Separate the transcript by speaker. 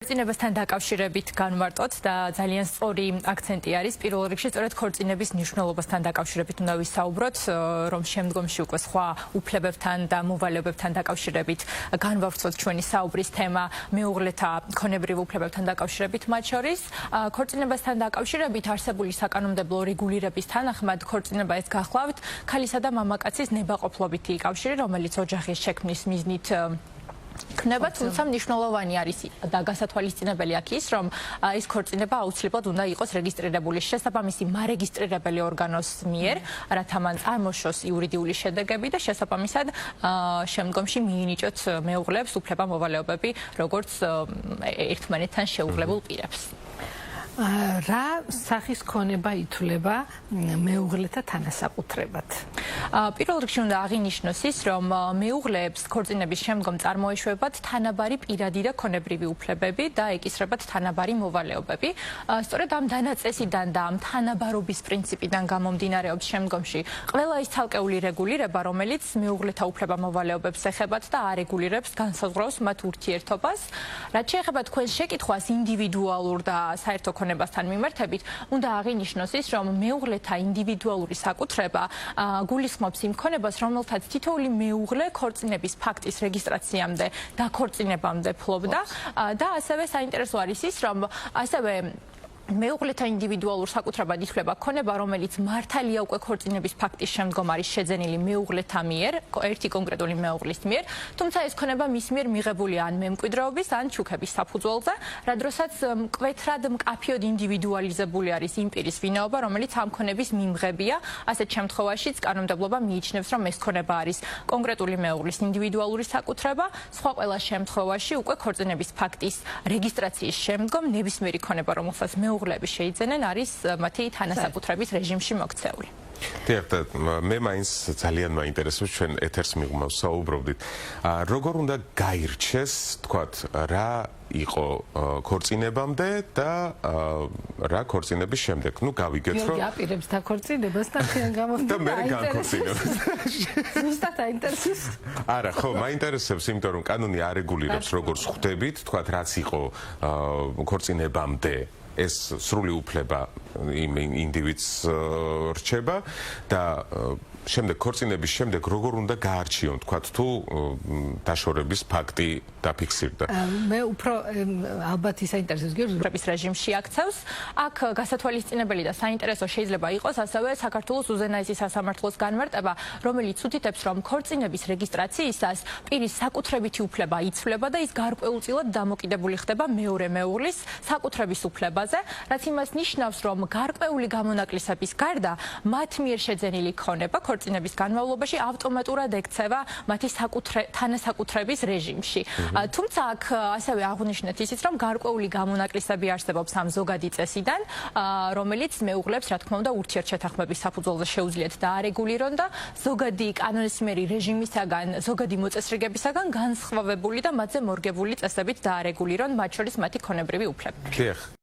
Speaker 1: ქორწინებასთან დაკავშირებით განვარტოთ და ძალიან სწორი აქცენტი არის პირველ რიგში სწორედ ქორწინების მნიშვნელობასთან დაკავშირებით უნდა ვისაუბროთ, რომ შემდგომში უკვე სხვა უფლებებთან და მოვალეობებთან დაკავშირებით განვავრცელოთ ჩვენი საუბრის თემა მეუღლეთა ქონებრივ უფლებებთან დაკავშირებით მათ შორის. ქორწინებასთან დაკავშირებით არსებული საკანონმდებლო რეგულირების თანახმად ქორწინება ეს გახლავთ ქალისა და მამაკაცის ნებაყოფლობითი კავშირი, რომელიც ოჯახის შექმნის მიზნით ქნება, თუმცა მნიშვნელოვანი არის და გასათვალისწინებელი აქ ის, რომ ეს ქორწინება აუცილებლად უნდა იყოს რეგისტრირებული შესაბამისი მარეგისტრირებელი ორგანოს მიერ, რათა მან წარმოშოს იურიდიული შედეგები და შესაბამისად შემდგომში მიენიჭოთ მეუღლეებს უფლება-მოვალეობები, როგორც ერთმანეთთან შეუღლებულ პირებს.
Speaker 2: რა სახის ქონება ითვლება მეუღლეთა თანასაკუთრებად?
Speaker 1: პირველ რიგში უნდა აღინიშნოს ის, რომ მეუღლეებს ქორწინების შემდგომ წარმოეშვებათ თანაბარი პირადი და ქონებრივი უფლებები და ეკისრებათ თანაბარი მოვალეობები. სწორედ ამ დანაწესიდან და ამ თანაბარობის პრინციპიდან გამომდინარეობს შემდგომში ყველა ის ცალკეული რეგულირება, რომელიც მეუღლეთა უფლება-მოვალეობებს ეხებათ და არეგულირებს, განსაზღვრავს მათ ურთიერთობას. რაც შეეხება თქვენს შეკითხვას ინდივიდუალურ და საერთო ქონებასთან მიმართებით, უნდა აღინიშნოს ის, რომ მეუღლეთა ინდივიდუალური საკუთრება გულისხმობს იმ ქონებას, რომელთაც თითოეული მეუღლე ქორწინების ფაქტის რეგისტრაციამდე და ქორწინებამდე ფლობდა და ასევე საინტერესო არის ის, რომ ასევე მეუღლეთა ინდივიდუალურ საკუთრებად ითვლება ქონება, რომელიც მართალია უკვე ქორწინების ფაქტის შემდგომ არის შეძენილი მეუღლეთა მიერ, ერთი კონკრეტული მეუღლის მიერ, თუმცა ეს ქონება მის მიერ მიღებული ან მემკვიდრეობის, ან ჩუქების საფუძველზე, რა დროსაც მკვეთრად მკაფიოდ ინდივიდუალიზებული არის იმ პირის ვინაობა, რომელიც ამ ქონების მიმღებია. ასეთ შემთხვევაშიც კანონმდებლობა მიიჩნევს, რომ ეს ქონება არის კონკრეტული მეუღლის ინდივიდუალური საკუთრება, სხვა ყველა შემთხვევაში უკვე ქორწინების ფაქტის რეგისტრაციის შემდგომ ნებისმიერი ქონება, რომელსაც მეუღლეები შეიძენენ, არის მათი თანასაკუთრების რეჟიმში მოქცეული.
Speaker 3: დიახ, მე მაინც ძალიან მაინტერესებს ჩვენ ეთერს მიღმავს საუბრობდით. როგორ უნდა გაირჩეს, თქვათ, რა იყო ქორწინებამდე და რა ქორწინების შემდეგ. ნუ გავიგეთ, რომ
Speaker 2: აპირებს დაქორწინებას და თქვენ გამომდინარე.
Speaker 3: და მე განქორწინებას.
Speaker 2: ზუსტად აინტერესებს?
Speaker 3: არა, ხო, მაინტერესებს, იმიტომ რომ კანონი არეგულირებს, როგორც ხვდებით, თქვათ, რაც იყო ქორწინებამდე. ეს სრული უფლება იმ ინდივიდს რჩება და შემდეგ ქორწინების შემდეგ როგორ უნდა გაარჩიონ, თქვათ, თუ დაშორების ფაქტი დაფიქსირდა.
Speaker 2: მე უფრო ალბათ ის აინტერესებს გიორგის
Speaker 1: რეჟიმში აქცევს. აქ გასათვალისწინებელი და საინტერესო შეიძლება იყოს ასევე საქართველოს უზენაესი სასამართლოს განმარტება, რომელიც უთითებს, რომ ქორწინების რეგისტრაციისას პირის საკუთრებითი უფლება იცვლება და ის გარკვეულწილად დამოკიდებული ხდება მეორე მეუღლის საკუთრების უფლებაზე, რაც იმას ნიშნავს, რომ გარკვეული გამონაკლისების გარდა მათ მიერ შეძენილი ქონება ქორწინების განმავლობაში ავტომატურად ექცევა მათი თანასაკუთრების რეჟიმში. თუმცა აქ ასევე აღვნიშნეთ ისიც, რომ გარკვეული გამონაკლისები არსებობს ამ ზოგადი წესიდან, რომელიც მეუღლებს, რა თქმა უნდა, ურთიერთშეთანხმების საფუძველზე შეუძლიათ დაარეგულირონ და ზოგადი კანონისმიერი რეჟიმისაგან, ზოგადი მოწესრიგებისაგან განსხვავებული და მათზე მორგებული წესებით დაარეგულირონ, მათ შორის მათი ქონებრივი უფლებები.